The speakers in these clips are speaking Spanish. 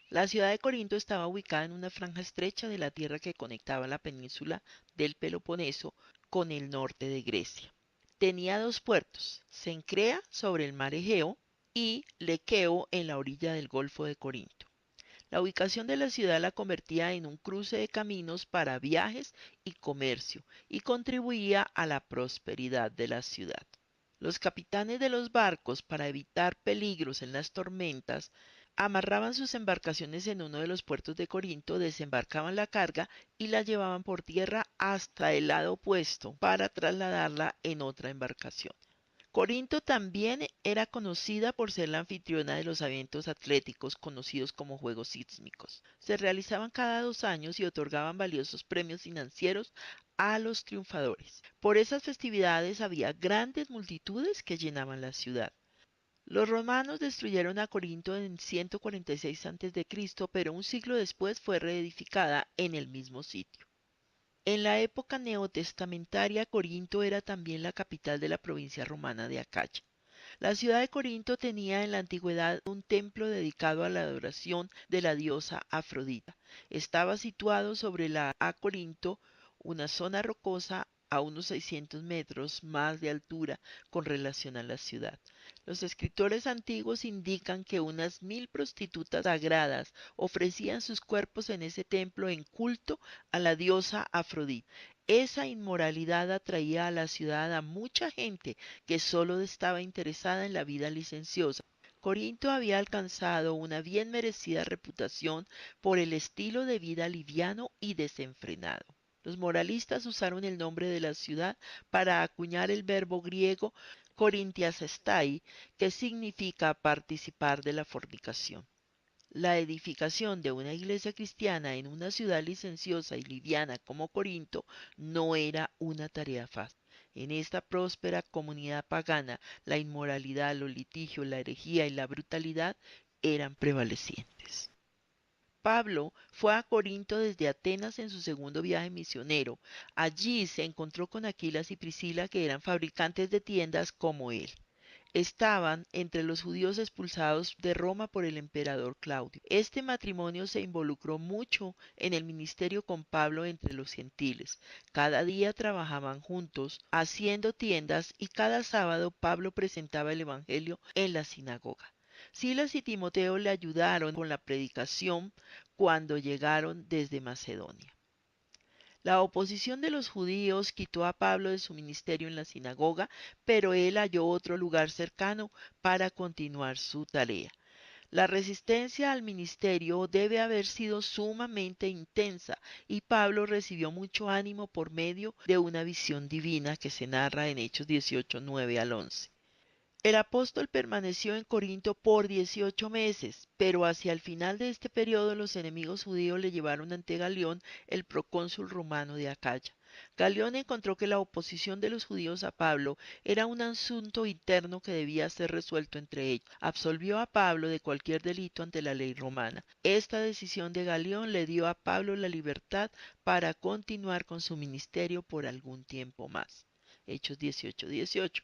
La ciudad de Corinto estaba ubicada en una franja estrecha de la tierra que conectaba la península del Peloponeso con el norte de Grecia. Tenía dos puertos, Cencrea sobre el mar Egeo y Lequeo en la orilla del Golfo de Corinto. La ubicación de la ciudad la convertía en un cruce de caminos para viajes y comercio y contribuía a la prosperidad de la ciudad. Los capitanes de los barcos, para evitar peligros en las tormentas, amarraban sus embarcaciones en uno de los puertos de Corinto, desembarcaban la carga y la llevaban por tierra hasta el lado opuesto para trasladarla en otra embarcación. Corinto también era conocida por ser la anfitriona de los eventos atléticos conocidos como Juegos Sísmicos. Se realizaban cada 2 años y otorgaban valiosos premios financieros a los triunfadores. Por esas festividades había grandes multitudes que llenaban la ciudad. Los romanos destruyeron a Corinto en 146 a.C., pero un siglo después fue reedificada en el mismo sitio. En la época neotestamentaria, Corinto era también la capital de la provincia romana de Acaya. La ciudad de Corinto tenía en la antigüedad un templo dedicado a la adoración de la diosa Afrodita. Estaba situado sobre la A Corinto, una zona rocosa a unos 600 metros más de altura con relación a la ciudad. Los escritores antiguos indican que unas 1000 prostitutas sagradas ofrecían sus cuerpos en ese templo en culto a la diosa Afrodita. Esa inmoralidad atraía a la ciudad a mucha gente que solo estaba interesada en la vida licenciosa. Corinto había alcanzado una bien merecida reputación por el estilo de vida liviano y desenfrenado. Los moralistas usaron el nombre de la ciudad para acuñar el verbo griego korintiasestai, que significa participar de la fornicación. La edificación de una iglesia cristiana en una ciudad licenciosa y liviana como Corinto no era una tarea fácil. En esta próspera comunidad pagana, la inmoralidad, los litigios, la herejía y la brutalidad eran prevalecientes. Pablo fue a Corinto desde Atenas en su segundo viaje misionero. Allí se encontró con Aquilas y Priscila, que eran fabricantes de tiendas como él. Estaban entre los judíos expulsados de Roma por el emperador Claudio. Este matrimonio se involucró mucho en el ministerio con Pablo entre los gentiles. Cada día trabajaban juntos, haciendo tiendas, y cada sábado Pablo presentaba el evangelio en la sinagoga. Silas y Timoteo le ayudaron con la predicación cuando llegaron desde Macedonia. La oposición de los judíos quitó a Pablo de su ministerio en la sinagoga, pero él halló otro lugar cercano para continuar su tarea. La resistencia al ministerio debe haber sido sumamente intensa, y Pablo recibió mucho ánimo por medio de una visión divina que se narra en Hechos 18, 9 al 11. El apóstol permaneció en Corinto por 18 meses, pero hacia el final de este periodo los enemigos judíos le llevaron ante Galión, el procónsul romano de Acaya. Galión encontró que la oposición de los judíos a Pablo era un asunto interno que debía ser resuelto entre ellos. Absolvió a Pablo de cualquier delito ante la ley romana. Esta decisión de Galión le dio a Pablo la libertad para continuar con su ministerio por algún tiempo más. Hechos 18, 18.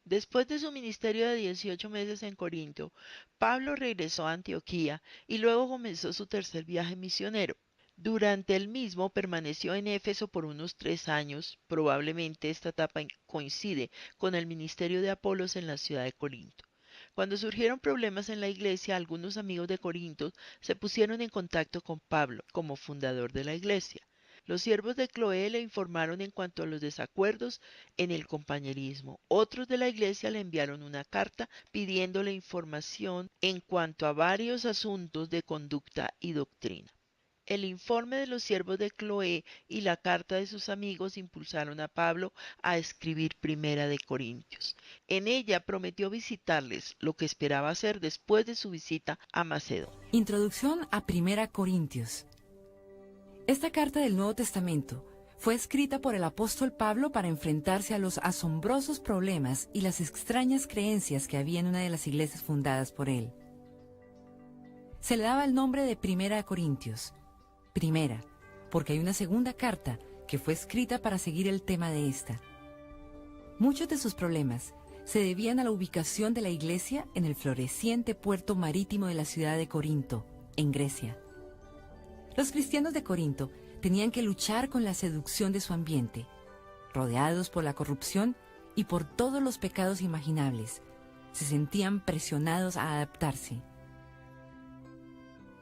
Después de su ministerio de 18 meses en Corinto, Pablo regresó a Antioquía y luego comenzó su tercer viaje misionero. Durante el mismo permaneció en Éfeso por unos 3 años. Probablemente esta etapa coincide con el ministerio de Apolos en la ciudad de Corinto. Cuando surgieron problemas en la iglesia, algunos amigos de Corinto se pusieron en contacto con Pablo como fundador de la iglesia. Los siervos de Cloé le informaron en cuanto a los desacuerdos en el compañerismo. Otros de la iglesia le enviaron una carta pidiéndole información en cuanto a varios asuntos de conducta y doctrina. El informe de los siervos de Cloé y la carta de sus amigos impulsaron a Pablo a escribir Primera de Corintios. En ella prometió visitarles, lo que esperaba hacer después de su visita a Macedonia. Introducción a Primera Corintios. Esta carta del Nuevo Testamento fue escrita por el apóstol Pablo para enfrentarse a los asombrosos problemas y las extrañas creencias que había en una de las iglesias fundadas por él. Se le daba el nombre de Primera Corintios. Primera, porque hay una segunda carta que fue escrita para seguir el tema de esta. Muchos de sus problemas se debían a la ubicación de la iglesia en el floreciente puerto marítimo de la ciudad de Corinto, en Grecia. Los cristianos de Corinto tenían que luchar con la seducción de su ambiente, rodeados por la corrupción y por todos los pecados imaginables. Se sentían presionados a adaptarse.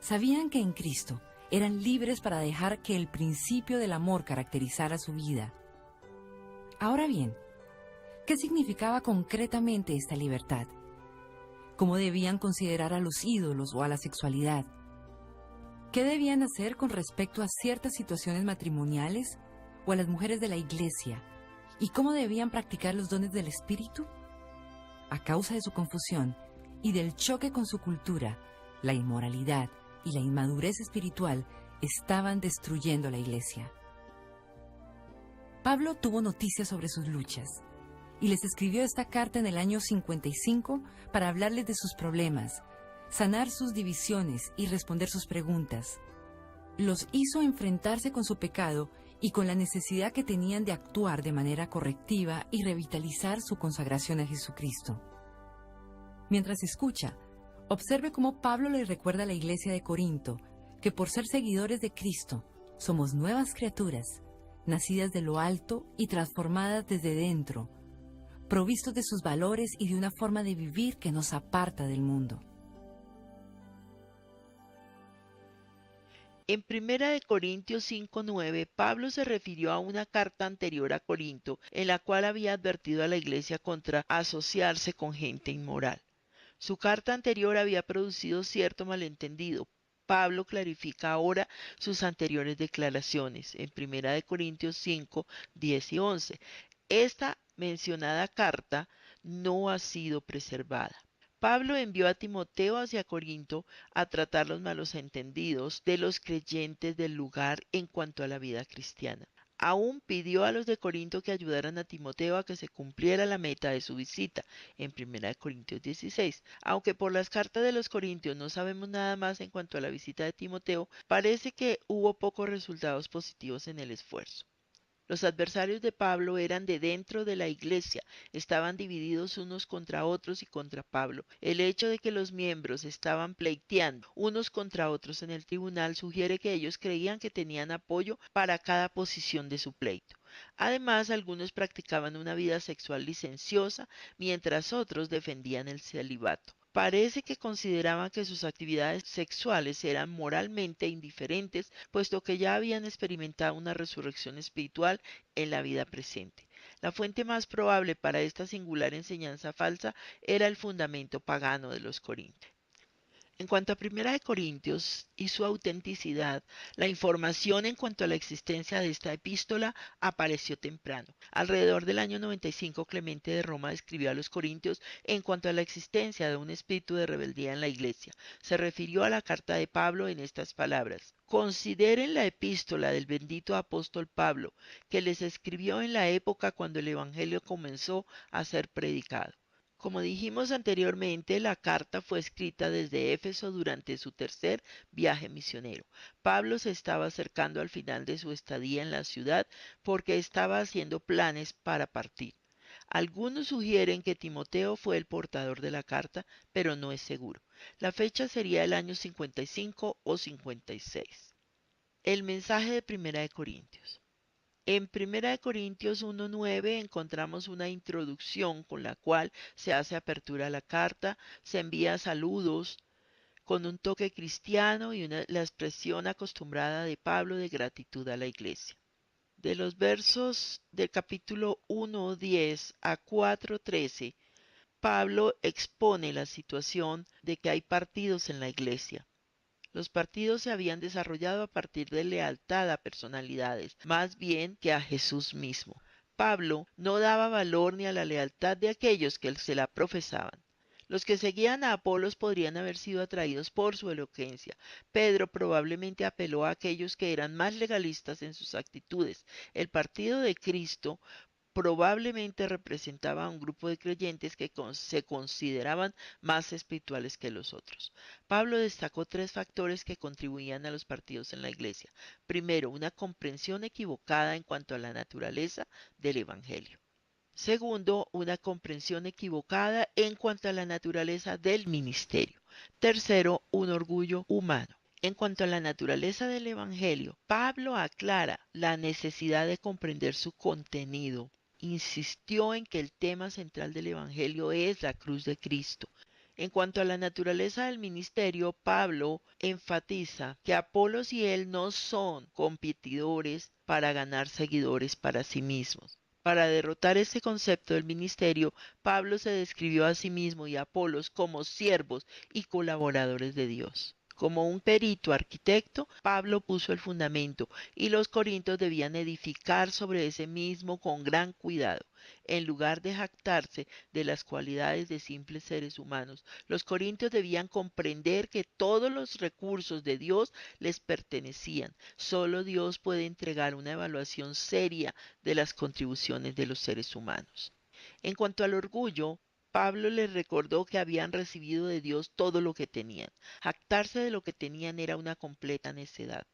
Sabían que en Cristo eran libres para dejar que el principio del amor caracterizara su vida. Ahora bien, ¿qué significaba concretamente esta libertad? ¿Cómo debían considerar a los ídolos o a la sexualidad? ¿Qué debían hacer con respecto a ciertas situaciones matrimoniales o a las mujeres de la iglesia? ¿Y cómo debían practicar los dones del Espíritu? A causa de su confusión y del choque con su cultura, la inmoralidad y la inmadurez espiritual estaban destruyendo la iglesia. Pablo tuvo noticias sobre sus luchas y les escribió esta carta en el año 55 para hablarles de sus problemas, sanar sus divisiones y responder sus preguntas. Los hizo enfrentarse con su pecado y con la necesidad que tenían de actuar de manera correctiva y revitalizar su consagración a Jesucristo. Mientras escucha, observe cómo Pablo le recuerda a la iglesia de Corinto que por ser seguidores de Cristo somos nuevas criaturas, nacidas de lo alto y transformadas desde dentro, provistos de sus valores y de una forma de vivir que nos aparta del mundo. En 1 Corintios 5:9, Pablo se refirió a una carta anterior a Corinto en la cual había advertido a la iglesia contra asociarse con gente inmoral. Su carta anterior había producido cierto malentendido. Pablo clarifica ahora sus anteriores declaraciones en 1 Corintios 5, 10 y 11. Esta mencionada carta no ha sido preservada. Pablo envió a Timoteo hacia Corinto a tratar los malos entendidos de los creyentes del lugar en cuanto a la vida cristiana. Aún pidió a los de Corinto que ayudaran a Timoteo a que se cumpliera la meta de su visita, en 1 Corintios 16. Aunque por las cartas de los Corintios no sabemos nada más en cuanto a la visita de Timoteo, parece que hubo pocos resultados positivos en el esfuerzo. Los adversarios de Pablo eran de dentro de la iglesia, estaban divididos unos contra otros y contra Pablo. El hecho de que los miembros estaban pleiteando unos contra otros en el tribunal sugiere que ellos creían que tenían apoyo para cada posición de su pleito. Además, algunos practicaban una vida sexual licenciosa, mientras otros defendían el celibato. Parece que consideraban que sus actividades sexuales eran moralmente indiferentes, puesto que ya habían experimentado una resurrección espiritual en la vida presente. La fuente más probable para esta singular enseñanza falsa era el fundamento pagano de los corintios. En cuanto a 1 Corintios y su autenticidad, la información en cuanto a la existencia de esta epístola apareció temprano. Alrededor del año 95, Clemente de Roma escribió a los corintios en cuanto a la existencia de un espíritu de rebeldía en la iglesia. Se refirió a la carta de Pablo en estas palabras: consideren la epístola del bendito apóstol Pablo, que les escribió en la época cuando el evangelio comenzó a ser predicado. Como dijimos anteriormente, la carta fue escrita desde Éfeso durante su tercer viaje misionero. Pablo se estaba acercando al final de su estadía en la ciudad porque estaba haciendo planes para partir. Algunos sugieren que Timoteo fue el portador de la carta, pero no es seguro. La fecha sería el año 55 o 56. El mensaje de 1 Corintios. En 1 Corintios 1:9 encontramos una introducción con la cual se hace apertura a la carta, se envía saludos con un toque cristiano y la expresión acostumbrada de Pablo de gratitud a la iglesia. De los versos del capítulo 1:10 a 4:13, Pablo expone la situación de que hay partidos en la iglesia. Los partidos se habían desarrollado a partir de lealtad a personalidades, más bien que a Jesús mismo. Pablo no daba valor ni a la lealtad de aquellos que se la profesaban. Los que seguían a Apolos podrían haber sido atraídos por su elocuencia. Pedro probablemente apeló a aquellos que eran más legalistas en sus actitudes. El partido de Cristo probablemente representaba a un grupo de creyentes que se consideraban más espirituales que los otros. Pablo destacó tres factores que contribuían a los partidos en la iglesia. Primero, una comprensión equivocada en cuanto a la naturaleza del Evangelio. Segundo, una comprensión equivocada en cuanto a la naturaleza del ministerio. Tercero, un orgullo humano. En cuanto a la naturaleza del Evangelio, Pablo aclara la necesidad de comprender su contenido. Insistió en que el tema central del Evangelio es la cruz de Cristo. En cuanto a la naturaleza del ministerio, Pablo enfatiza que Apolos y él no son competidores para ganar seguidores para sí mismos. Para derrotar ese concepto del ministerio, Pablo se describió a sí mismo y a Apolos como siervos y colaboradores de Dios. Como un perito arquitecto, Pablo puso el fundamento y los corintios debían edificar sobre ese mismo con gran cuidado. En lugar de jactarse de las cualidades de simples seres humanos, los corintios debían comprender que todos los recursos de Dios les pertenecían. Solo Dios puede entregar una evaluación seria de las contribuciones de los seres humanos. En cuanto al orgullo, Pablo les recordó que habían recibido de Dios todo lo que tenían. Jactarse de lo que tenían era una completa necedad.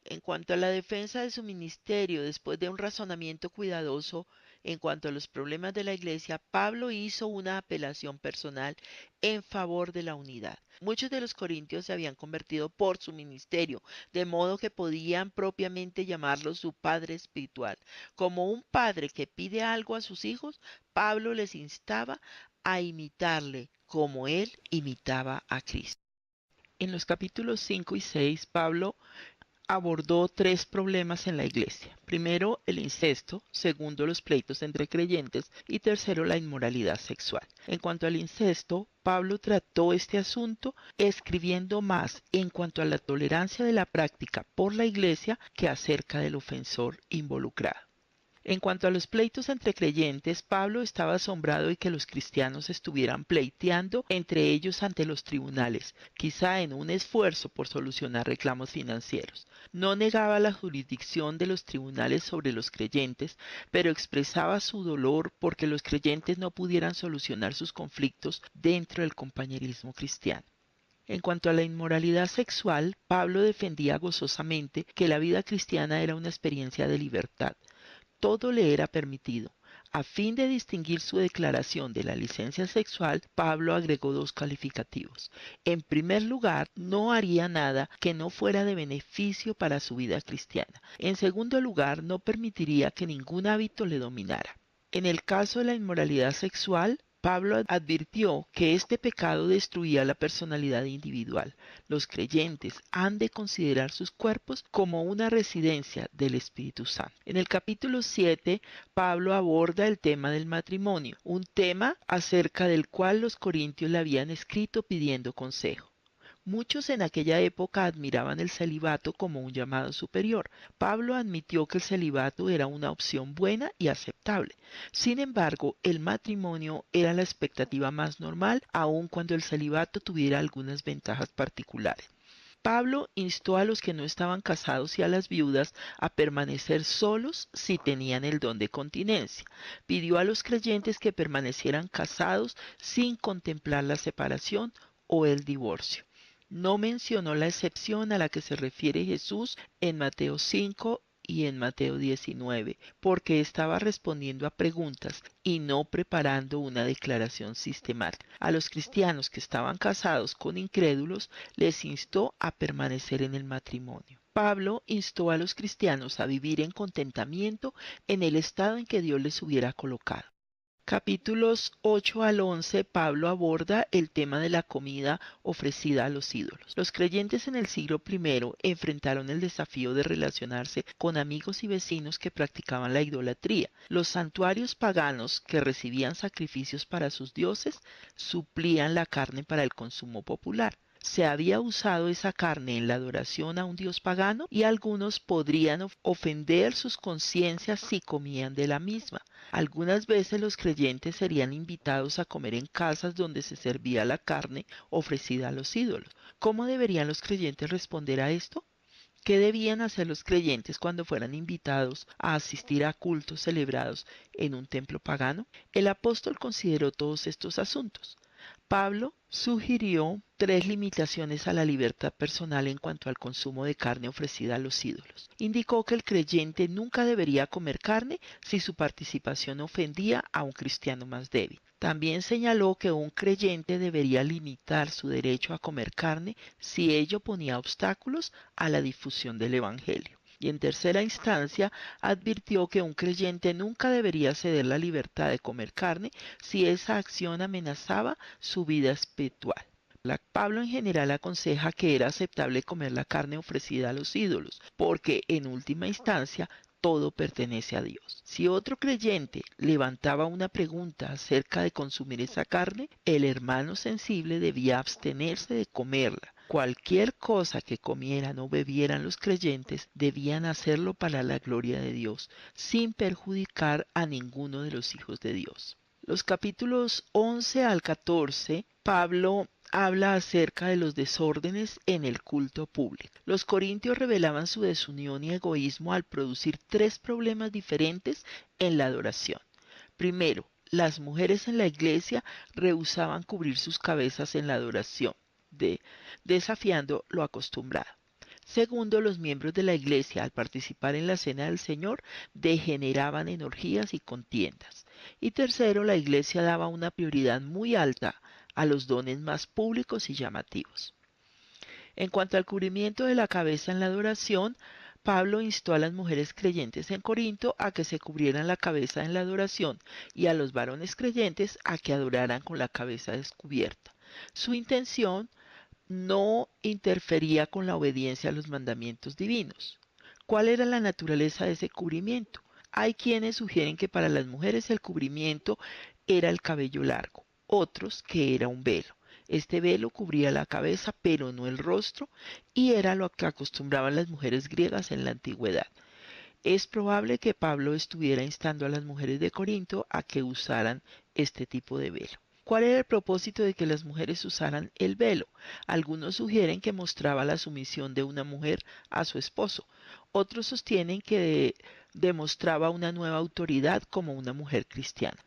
En cuanto a la defensa de su ministerio, después de un razonamiento cuidadoso en cuanto a los problemas de la iglesia, Pablo hizo una apelación personal en favor de la unidad. Muchos de los corintios se habían convertido por su ministerio, de modo que podían propiamente llamarlo su padre espiritual. Como un padre que pide algo a sus hijos, Pablo les instaba a imitarle como él imitaba a Cristo. En los capítulos 5 y 6, Pablo abordó tres problemas en la iglesia. Primero, el incesto, segundo, los pleitos entre creyentes y tercero, la inmoralidad sexual. En cuanto al incesto, Pablo trató este asunto escribiendo más en cuanto a la tolerancia de la práctica por la iglesia que acerca del ofensor involucrado. En cuanto a los pleitos entre creyentes, Pablo estaba asombrado de que los cristianos estuvieran pleiteando entre ellos ante los tribunales, quizá en un esfuerzo por solucionar reclamos financieros. No negaba la jurisdicción de los tribunales sobre los creyentes, pero expresaba su dolor porque los creyentes no pudieran solucionar sus conflictos dentro del compañerismo cristiano. En cuanto a la inmoralidad sexual, Pablo defendía gozosamente que la vida cristiana era una experiencia de libertad. Todo le era permitido. A fin de distinguir su declaración de la licencia sexual, Pablo agregó dos calificativos. En primer lugar, no haría nada que no fuera de beneficio para su vida cristiana. En segundo lugar, no permitiría que ningún hábito le dominara. En el caso de la inmoralidad sexual, Pablo advirtió que este pecado destruía la personalidad individual. Los creyentes han de considerar sus cuerpos como una residencia del Espíritu Santo. En el capítulo 7, Pablo aborda el tema del matrimonio, un tema acerca del cual los corintios le habían escrito pidiendo consejo. Muchos en aquella época admiraban el celibato como un llamado superior. Pablo admitió que el celibato era una opción buena y aceptable. Sin embargo, el matrimonio era la expectativa más normal, aun cuando el celibato tuviera algunas ventajas particulares. Pablo instó a los que no estaban casados y a las viudas a permanecer solos si tenían el don de continencia. Pidió a los creyentes que permanecieran casados sin contemplar la separación o el divorcio. No mencionó la excepción a la que se refiere Jesús en Mateo 5 y en Mateo 19, porque estaba respondiendo a preguntas y no preparando una declaración sistemática. A los cristianos que estaban casados con incrédulos les instó a permanecer en el matrimonio. Pablo instó a los cristianos a vivir en contentamiento en el estado en que Dios les hubiera colocado. Capítulos 8 al 11, Pablo aborda el tema de la comida ofrecida a los ídolos. Los creyentes en el siglo I enfrentaron el desafío de relacionarse con amigos y vecinos que practicaban la idolatría. Los santuarios paganos que recibían sacrificios para sus dioses suplían la carne para el consumo popular. Se había usado esa carne en la adoración a un dios pagano y algunos podrían ofender sus conciencias si comían de la misma. Algunas veces los creyentes serían invitados a comer en casas donde se servía la carne ofrecida a los ídolos. ¿Cómo deberían los creyentes responder a esto? ¿Qué debían hacer los creyentes cuando fueran invitados a asistir a cultos celebrados en un templo pagano? El apóstol consideró todos estos asuntos. Pablo sugirió tres limitaciones a la libertad personal en cuanto al consumo de carne ofrecida a los ídolos. Indicó que el creyente nunca debería comer carne si su participación ofendía a un cristiano más débil. También señaló que un creyente debería limitar su derecho a comer carne si ello ponía obstáculos a la difusión del Evangelio. Y en tercera instancia, advirtió que un creyente nunca debería ceder la libertad de comer carne si esa acción amenazaba su vida espiritual. Pablo en general aconseja que era aceptable comer la carne ofrecida a los ídolos, porque en última instancia todo pertenece a Dios. Si otro creyente levantaba una pregunta acerca de consumir esa carne, el hermano sensible debía abstenerse de comerla. Cualquier cosa que comieran o bebieran los creyentes debían hacerlo para la gloria de Dios, sin perjudicar a ninguno de los hijos de Dios. Los capítulos 11 al 14, Pablo habla acerca de los desórdenes en el culto público. Los corintios revelaban su desunión y egoísmo al producir tres problemas diferentes en la adoración. Primero, las mujeres en la iglesia rehusaban cubrir sus cabezas en la adoración, desafiando lo acostumbrado. Segundo, los miembros de la iglesia, al participar en la cena del Señor, degeneraban en orgías y contiendas. Y tercero, la iglesia daba una prioridad muy alta a los dones más públicos y llamativos. En cuanto al cubrimiento de la cabeza en la adoración, Pablo instó a las mujeres creyentes en Corinto a que se cubrieran la cabeza en la adoración y a los varones creyentes a que adoraran con la cabeza descubierta. Su intención no interfería con la obediencia a los mandamientos divinos. ¿Cuál era la naturaleza de ese cubrimiento? Hay quienes sugieren que para las mujeres el cubrimiento era el cabello largo, otros que era un velo. Este velo cubría la cabeza pero no el rostro y era lo que acostumbraban las mujeres griegas en la antigüedad. Es probable que Pablo estuviera instando a las mujeres de Corinto a que usaran este tipo de velo. ¿Cuál era el propósito de que las mujeres usaran el velo? Algunos sugieren que mostraba la sumisión de una mujer a su esposo. Otros sostienen que demostraba una nueva autoridad como una mujer cristiana.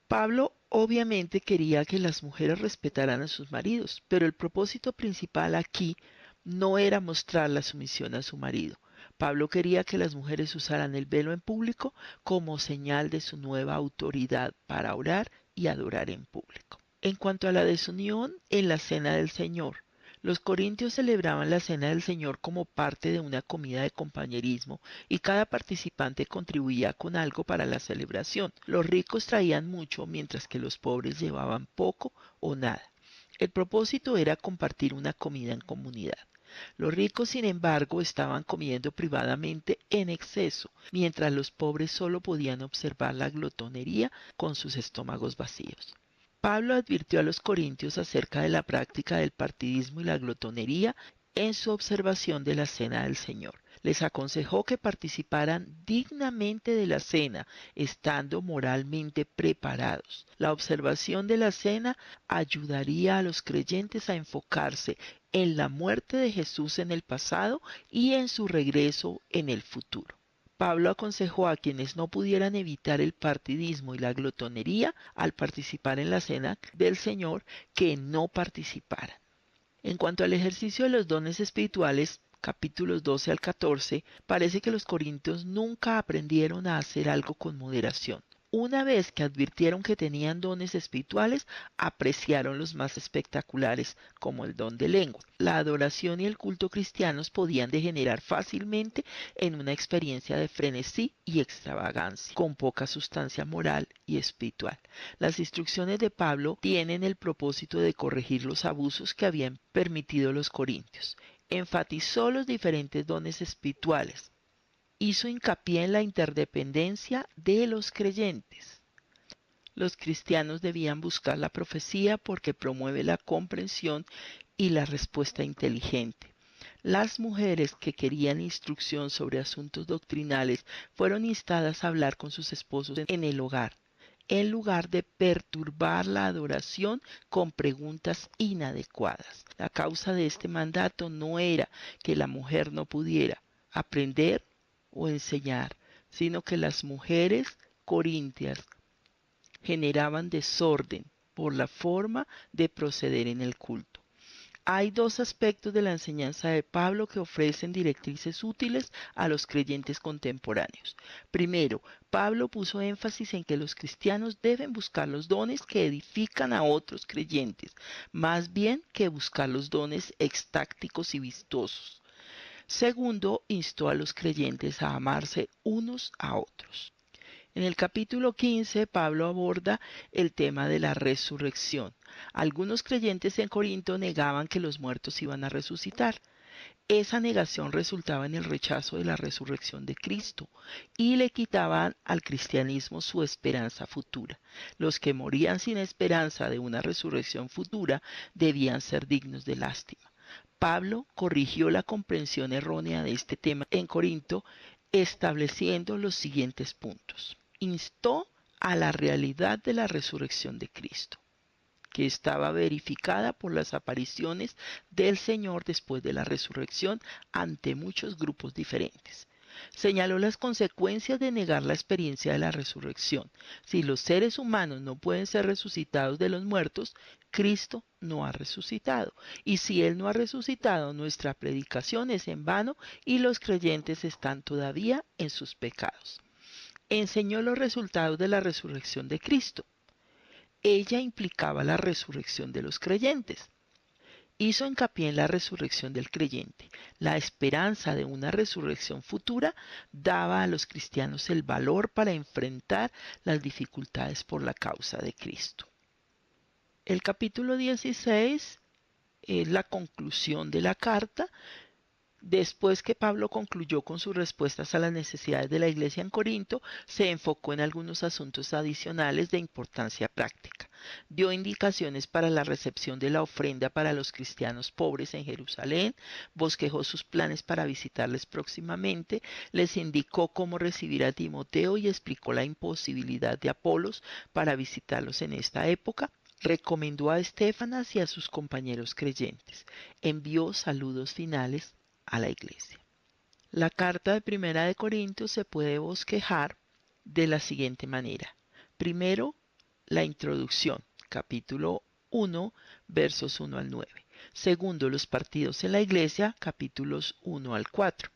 Pablo obviamente quería que las mujeres respetaran a sus maridos, pero el propósito principal aquí no era mostrar la sumisión a su marido. Pablo quería que las mujeres usaran el velo en público como señal de su nueva autoridad para orar y adorar en público. En cuanto a la desunión en la Cena del Señor, los corintios celebraban la Cena del Señor como parte de una comida de compañerismo y cada participante contribuía con algo para la celebración. Los ricos traían mucho mientras que los pobres llevaban poco o nada. El propósito era compartir una comida en comunidad. Los ricos, sin embargo, estaban comiendo privadamente en exceso, mientras los pobres solo podían observar la glotonería con sus estómagos vacíos. Pablo advirtió a los corintios acerca de la práctica del partidismo y la glotonería en su observación de la Cena del Señor. Les aconsejó que participaran dignamente de la cena, estando moralmente preparados. La observación de la cena ayudaría a los creyentes a enfocarse en la muerte de Jesús en el pasado y en su regreso en el futuro. Pablo aconsejó a quienes no pudieran evitar el partidismo y la glotonería al participar en la cena del Señor que no participaran. En cuanto al ejercicio de los dones espirituales, capítulos 12 al 14, parece que los corintios nunca aprendieron a hacer algo con moderación. Una vez que advirtieron que tenían dones espirituales, apreciaron los más espectaculares, como el don de lengua. La adoración y el culto cristianos podían degenerar fácilmente en una experiencia de frenesí y extravagancia, con poca sustancia moral y espiritual. Las instrucciones de Pablo tienen el propósito de corregir los abusos que habían permitido los corintios. Enfatizó los diferentes dones espirituales. Hizo hincapié en la interdependencia de los creyentes. Los cristianos debían buscar la profecía porque promueve la comprensión y la respuesta inteligente. Las mujeres que querían instrucción sobre asuntos doctrinales fueron instadas a hablar con sus esposos en el hogar, en lugar de perturbar la adoración con preguntas inadecuadas. La causa de este mandato no era que la mujer no pudiera aprender o enseñar, sino que las mujeres corintias generaban desorden por la forma de proceder en el culto. Hay dos aspectos de la enseñanza de Pablo que ofrecen directrices útiles a los creyentes contemporáneos. Primero, Pablo puso énfasis en que los cristianos deben buscar los dones que edifican a otros creyentes, más bien que buscar los dones extácticos y vistosos. Segundo, instó a los creyentes a amarse unos a otros. En el capítulo 15, Pablo aborda el tema de la resurrección. Algunos creyentes en Corinto negaban que los muertos iban a resucitar. Esa negación resultaba en el rechazo de la resurrección de Cristo y le quitaban al cristianismo su esperanza futura. Los que morían sin esperanza de una resurrección futura debían ser dignos de lástima. Pablo corrigió la comprensión errónea de este tema en Corinto, estableciendo los siguientes puntos. Instó a la realidad de la resurrección de Cristo, que estaba verificada por las apariciones del Señor después de la resurrección ante muchos grupos diferentes. Señaló las consecuencias de negar la experiencia de la resurrección. Si los seres humanos no pueden ser resucitados de los muertos, Cristo no ha resucitado. Y si Él no ha resucitado, nuestra predicación es en vano y los creyentes están todavía en sus pecados. Enseñó los resultados de la resurrección de Cristo. Ella implicaba la resurrección de los creyentes. Hizo hincapié en la resurrección del creyente. La esperanza de una resurrección futura daba a los cristianos el valor para enfrentar las dificultades por la causa de Cristo. El capítulo 16 es la conclusión de la carta. Después que Pablo concluyó con sus respuestas a las necesidades de la iglesia en Corinto, se enfocó en algunos asuntos adicionales de importancia práctica. Dio indicaciones para la recepción de la ofrenda para los cristianos pobres en Jerusalén, bosquejó sus planes para visitarles próximamente, les indicó cómo recibir a Timoteo y explicó la imposibilidad de Apolos para visitarlos en esta época. Recomendó a Estéfanas y a sus compañeros creyentes. Envió saludos finales a la iglesia. La carta de Primera de Corintios se puede bosquejar de la siguiente manera. Primero, la introducción, capítulo 1, versos 1 al 9. Segundo, los partidos en la iglesia, capítulos 1 al 4.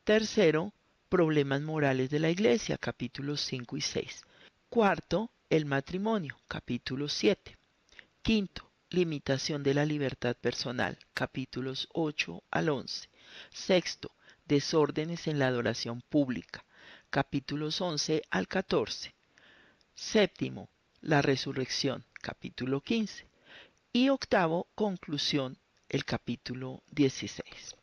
Tercero, problemas morales de la iglesia, capítulos 5 y 6. Cuarto, el matrimonio, capítulo 7. Quinto, limitación de la libertad personal, capítulos 8 al 11. Sexto, desórdenes en la adoración pública, capítulos 11 al 14. Séptimo, la resurrección, capítulo 15. Y octavo, conclusión, el capítulo 16.